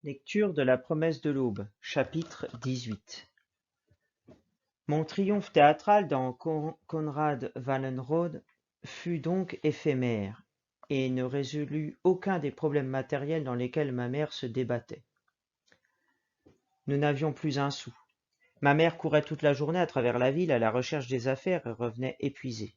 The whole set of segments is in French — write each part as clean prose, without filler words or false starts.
Lecture de la promesse de l'aube, chapitre 18. Mon triomphe théâtral dans Konrad Wallenrod fut donc éphémère et ne résolut aucun des problèmes matériels dans lesquels ma mère se débattait. Nous n'avions plus un sou. Ma mère courait toute la journée à travers la ville à la recherche des affaires et revenait épuisée.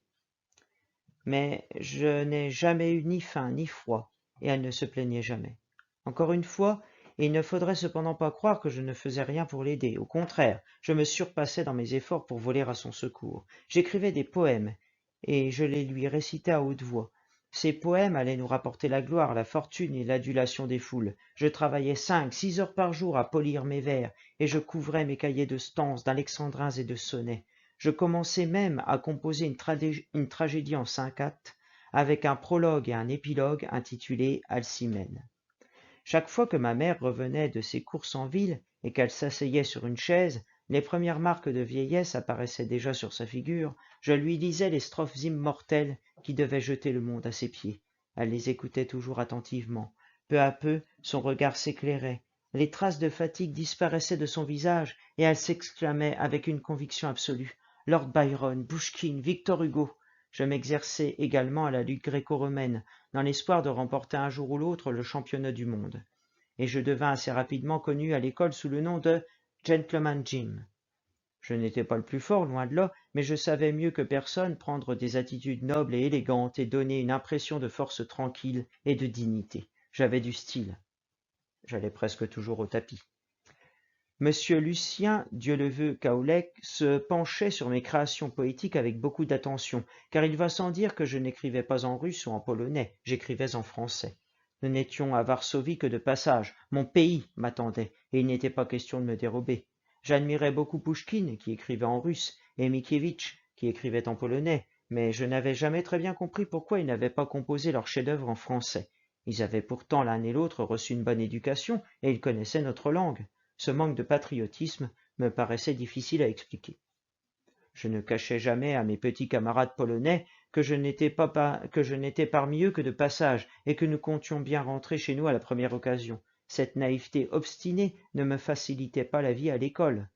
Mais je n'ai jamais eu ni faim ni froid, et elle ne se plaignait jamais. Encore une fois, il ne faudrait cependant pas croire que je ne faisais rien pour l'aider. Au contraire, je me surpassais dans mes efforts pour voler à son secours. J'écrivais des poèmes, et je les lui récitais à haute voix. Ces poèmes allaient nous rapporter la gloire, la fortune et l'adulation des foules. Je travaillais 5, 6 heures par jour à polir mes vers, et je couvrais mes cahiers de stances, d'alexandrins et de sonnets. Je commençais même à composer une tragédie en 5 actes, avec un prologue et un épilogue intitulé Alcimène. Chaque fois que ma mère revenait de ses courses en ville et qu'elle s'asseyait sur une chaise, les premières marques de vieillesse apparaissaient déjà sur sa figure. Je lui lisais les strophes immortelles qui devaient jeter le monde à ses pieds. Elle les écoutait toujours attentivement. Peu à peu, son regard s'éclairait. Les traces de fatigue disparaissaient de son visage et elle s'exclamait avec une conviction absolue. Lord Byron, Pushkin, Victor Hugo. Je m'exerçais également à la lutte gréco-romaine, dans l'espoir de remporter un jour ou l'autre le championnat du monde. Et je devins assez rapidement connu à l'école sous le nom de Gentleman Jim. Je n'étais pas le plus fort, loin de là, mais je savais mieux que personne prendre des attitudes nobles et élégantes et donner une impression de force tranquille et de dignité. J'avais du style. J'allais presque toujours au tapis. Monsieur Lucien Dieuleveux-Kaolek se penchait sur mes créations poétiques avec beaucoup d'attention, car il va sans dire que je n'écrivais pas en russe ou en polonais, j'écrivais en français. Nous n'étions à Varsovie que de passage, mon pays m'attendait, et il n'était pas question de me dérober. J'admirais beaucoup Pouchkine, qui écrivait en russe, et Mickiewicz, qui écrivait en polonais, mais je n'avais jamais très bien compris pourquoi ils n'avaient pas composé leurs chefs-d'œuvre en français. Ils avaient pourtant l'un et l'autre reçu une bonne éducation, et ils connaissaient notre langue. Ce manque de patriotisme me paraissait difficile à expliquer. Je ne cachais jamais à mes petits camarades polonais que je n'étais parmi eux que de passage et que nous comptions bien rentrer chez nous à la première occasion. Cette naïveté obstinée ne me facilitait pas la vie à l'école.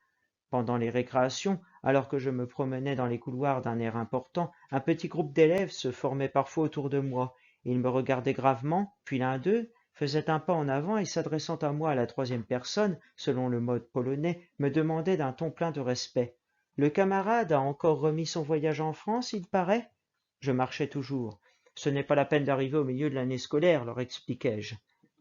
Pendant les récréations, alors que je me promenais dans les couloirs d'un air important, un petit groupe d'élèves se formait parfois autour de moi. Ils me regardaient gravement, puis l'un d'eux faisait un pas en avant et s'adressant à moi à la troisième personne, selon le mode polonais, me demandait d'un ton plein de respect. « Le camarade a encore remis son voyage en France, il paraît ?» Je marchais toujours. « Ce n'est pas la peine d'arriver au milieu de l'année scolaire, leur expliquai-je.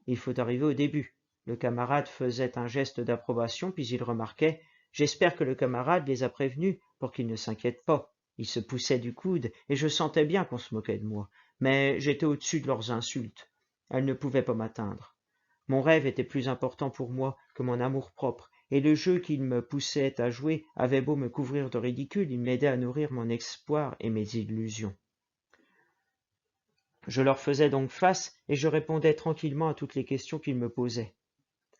Il faut arriver au début. » Le camarade faisait un geste d'approbation, puis il remarquait « J'espère que le camarade les a prévenus pour qu'ils ne s'inquiètent pas. » Il se poussait du coude, et je sentais bien qu'on se moquait de moi. Mais j'étais au-dessus de leurs insultes. Elles ne pouvaient pas m'atteindre. Mon rêve était plus important pour moi que mon amour-propre, et le jeu qu'ils me poussaient à jouer avait beau me couvrir de ridicule, il m'aidait à nourrir mon espoir et mes illusions. Je leur faisais donc face, et je répondais tranquillement à toutes les questions qu'ils me posaient.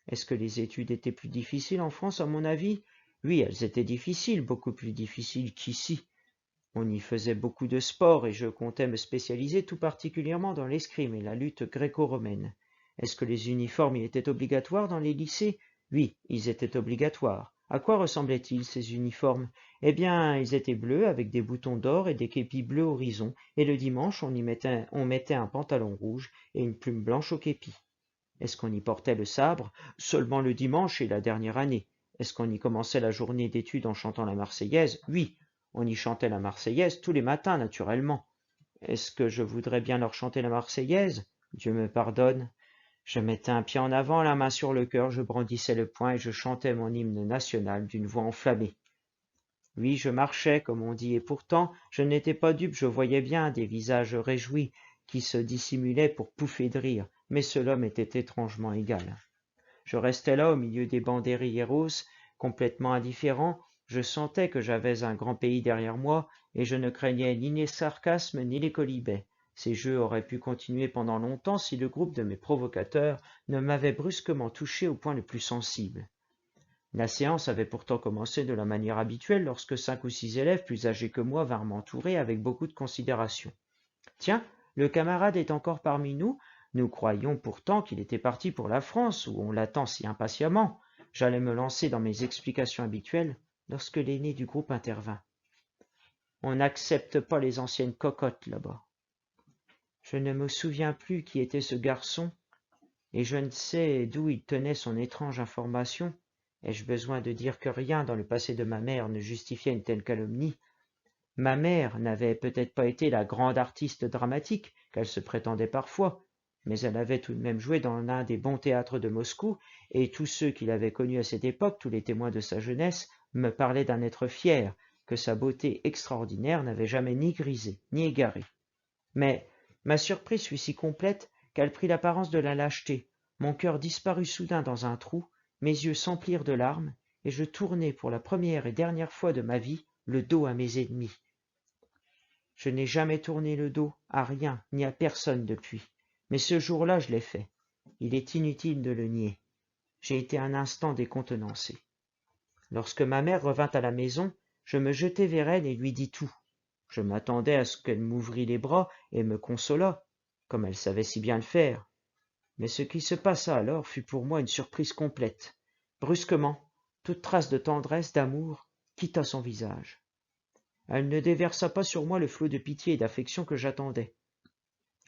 Est-ce que les études étaient plus difficiles en France, à mon avis? Oui, elles étaient difficiles, beaucoup plus difficiles qu'ici. On y faisait beaucoup de sport et je comptais me spécialiser tout particulièrement dans l'escrime et la lutte gréco-romaine. Est-ce que les uniformes y étaient obligatoires dans les lycées? Oui, ils étaient obligatoires. À quoi ressemblaient-ils, ces uniformes? Eh bien, ils étaient bleus avec des boutons d'or et des képis bleus horizon, et le dimanche on mettait un pantalon rouge et une plume blanche au képi. Est-ce qu'on y portait le sabre? Seulement le dimanche et la dernière année. Est-ce qu'on y commençait la journée d'études en chantant la Marseillaise? Oui. On y chantait la Marseillaise tous les matins, naturellement. Est-ce que je voudrais bien leur chanter la Marseillaise? Dieu me pardonne. Je mettais un pied en avant, la main sur le cœur, je brandissais le poing et je chantais mon hymne national d'une voix enflammée. Oui, je marchais, comme on dit, et pourtant, je n'étais pas dupe, je voyais bien des visages réjouis qui se dissimulaient pour pouffer de rire, mais cela m'était étrangement égal. Je restais là au milieu des banderilleros, complètement indifférent. Je sentais que j'avais un grand pays derrière moi, et je ne craignais ni les sarcasmes ni les quolibets. Ces jeux auraient pu continuer pendant longtemps si le groupe de mes provocateurs ne m'avait brusquement touché au point le plus sensible. La séance avait pourtant commencé de la manière habituelle lorsque 5 ou 6 élèves plus âgés que moi vinrent m'entourer avec beaucoup de considération. « Tiens, le camarade est encore parmi nous, Nous croyions pourtant qu'il était parti pour la France, où on l'attend si impatiemment. J'allais me lancer dans mes explications habituelles lorsque l'aîné du groupe intervint. On n'accepte pas les anciennes cocottes là-bas. Je ne me souviens plus qui était ce garçon, et je ne sais d'où il tenait son étrange information. Ai-je besoin de dire que rien dans le passé de ma mère ne justifiait une telle calomnie? Ma mère n'avait peut-être pas été la grande artiste dramatique qu'elle se prétendait parfois, mais elle avait tout de même joué dans l'un des bons théâtres de Moscou, et tous ceux qui l'avaient connue à cette époque, tous les témoins de sa jeunesse, me parlaient d'un être fier, que sa beauté extraordinaire n'avait jamais ni grisé, ni égaré. Mais ma surprise fut si complète qu'elle prit l'apparence de la lâcheté. Mon cœur disparut soudain dans un trou, mes yeux s'emplirent de larmes, et je tournai pour la première et dernière fois de ma vie le dos à mes ennemis. Je n'ai jamais tourné le dos à rien ni à personne depuis, mais ce jour-là je l'ai fait. Il est inutile de le nier. J'ai été un instant décontenancé. Lorsque ma mère revint à la maison, je me jetai vers elle et lui dis tout. Je m'attendais à ce qu'elle m'ouvrît les bras et me consolât, comme elle savait si bien le faire. Mais ce qui se passa alors fut pour moi une surprise complète. Brusquement, toute trace de tendresse, d'amour, quitta son visage. Elle ne déversa pas sur moi le flot de pitié et d'affection que j'attendais.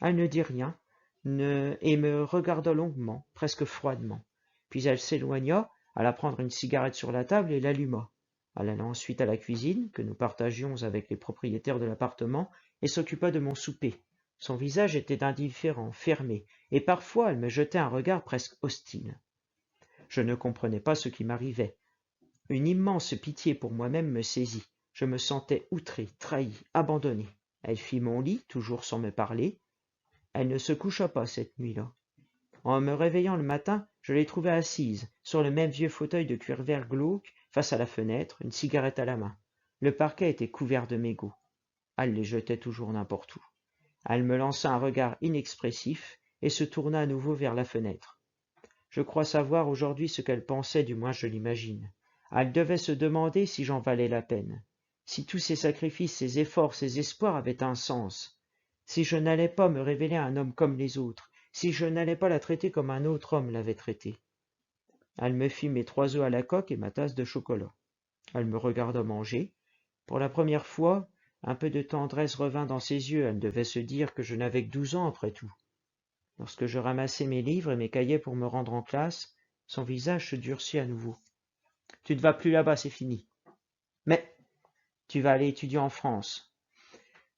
Elle ne dit rien, et me regarda longuement, presque froidement. Puis elle s'éloigna, alla prendre une cigarette sur la table et l'alluma. Elle alla ensuite à la cuisine, que nous partagions avec les propriétaires de l'appartement, et s'occupa de mon souper. Son visage était indifférent, fermé, et parfois elle me jetait un regard presque hostile. Je ne comprenais pas ce qui m'arrivait. Une immense pitié pour moi-même me saisit. Je me sentais outré, trahi, abandonné. Elle fit mon lit, toujours sans me parler. Elle ne se coucha pas cette nuit-là. En me réveillant le matin, je l'ai trouvée assise, sur le même vieux fauteuil de cuir vert glauque, face à la fenêtre, une cigarette à la main. Le parquet était couvert de mégots. Elle les jetait toujours n'importe où. Elle me lança un regard inexpressif et se tourna à nouveau vers la fenêtre. Je crois savoir aujourd'hui ce qu'elle pensait, du moins je l'imagine. Elle devait se demander si j'en valais la peine, si tous ces sacrifices, ces efforts, ces espoirs avaient un sens, si je n'allais pas me révéler un homme comme les autres, si je n'allais pas la traiter comme un autre homme l'avait traitée. Elle me fit mes 3 œufs à la coque et ma tasse de chocolat. Elle me regarda manger. Pour la première fois, un peu de tendresse revint dans ses yeux. Elle devait se dire que je n'avais que 12 ans après tout. Lorsque je ramassai mes livres et mes cahiers pour me rendre en classe, son visage se durcit à nouveau. « Tu ne vas plus là-bas, c'est fini. Mais tu vas aller étudier en France.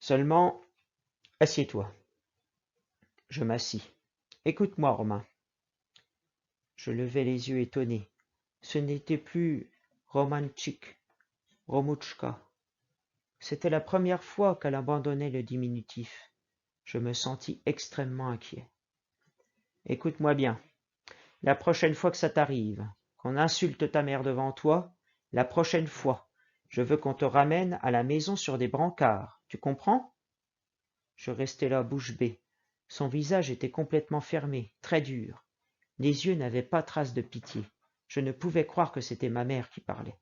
Seulement, assieds-toi. » Je m'assis. « Écoute-moi, Romain. » Je levai les yeux étonné. Ce n'était plus Romanchik, Romutchka. C'était la première fois qu'elle abandonnait le diminutif. Je me sentis extrêmement inquiet. « Écoute-moi bien. La prochaine fois que ça t'arrive, qu'on insulte ta mère devant toi, la prochaine fois, je veux qu'on te ramène à la maison sur des brancards. Tu comprends? » Je restai là bouche bée. Son visage était complètement fermé, très dur. Les yeux n'avaient pas trace de pitié. Je ne pouvais croire que c'était ma mère qui parlait.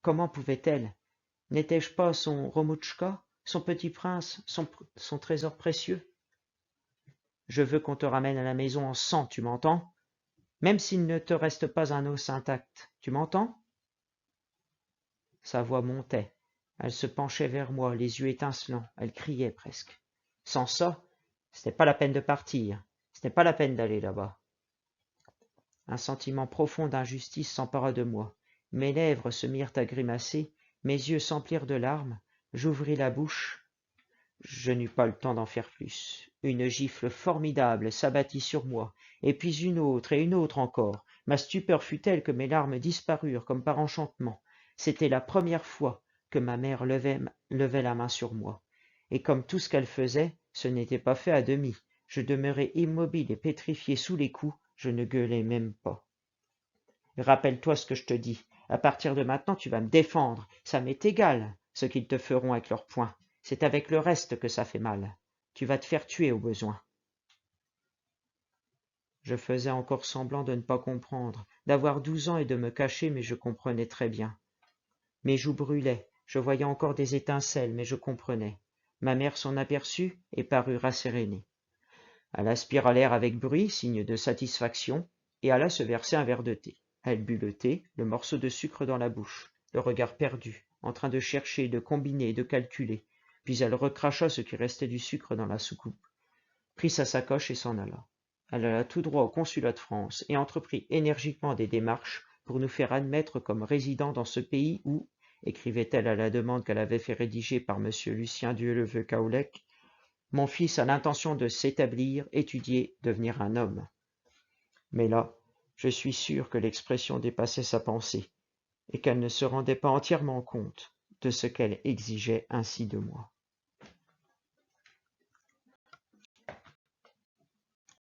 Comment pouvait-elle? N'étais-je pas son Romutchka, son petit prince, son trésor précieux? Je veux qu'on te ramène à la maison en sang, tu m'entends? Même s'il ne te reste pas un os intact, tu m'entends? Sa voix montait. Elle se penchait vers moi, les yeux étincelants. Elle criait presque. Sans ça, ce n'est pas la peine de partir. Ce n'est pas la peine d'aller là-bas. Un sentiment profond d'injustice s'empara de moi. Mes lèvres se mirent à grimacer, mes yeux s'emplirent de larmes. J'ouvris la bouche. Je n'eus pas le temps d'en faire plus. Une gifle formidable s'abattit sur moi, et puis une autre et une autre encore. Ma stupeur fut telle que mes larmes disparurent comme par enchantement. C'était la première fois que ma mère levait la main sur moi. Et comme tout ce qu'elle faisait, ce n'était pas fait à demi. Je demeurai immobile et pétrifié sous les coups, je ne gueulais même pas. Rappelle-toi ce que je te dis. À partir de maintenant, tu vas me défendre. Ça m'est égal ce qu'ils te feront avec leurs poings. C'est avec le reste que ça fait mal. Tu vas te faire tuer au besoin. Je faisais encore semblant de ne pas comprendre, d'avoir 12 ans et de me cacher, mais je comprenais très bien. Mes joues brûlaient, je voyais encore des étincelles, mais je comprenais. Ma mère s'en aperçut et parut rassérénée. Elle aspira l'air avec bruit, signe de satisfaction, et alla se verser un verre de thé. Elle but le thé, le morceau de sucre dans la bouche, le regard perdu, en train de chercher, de combiner et de calculer, puis elle recracha ce qui restait du sucre dans la soucoupe, prit sa sacoche et s'en alla. Elle alla tout droit au consulat de France et entreprit énergiquement des démarches pour nous faire admettre comme résidents dans ce pays où, écrivait-elle à la demande qu'elle avait fait rédiger par M. Lucien Dieuleveux-Caoulec, mon fils a l'intention de s'établir, étudier, devenir un homme. Mais là, je suis sûr que l'expression dépassait sa pensée, et qu'elle ne se rendait pas entièrement compte de ce qu'elle exigeait ainsi de moi.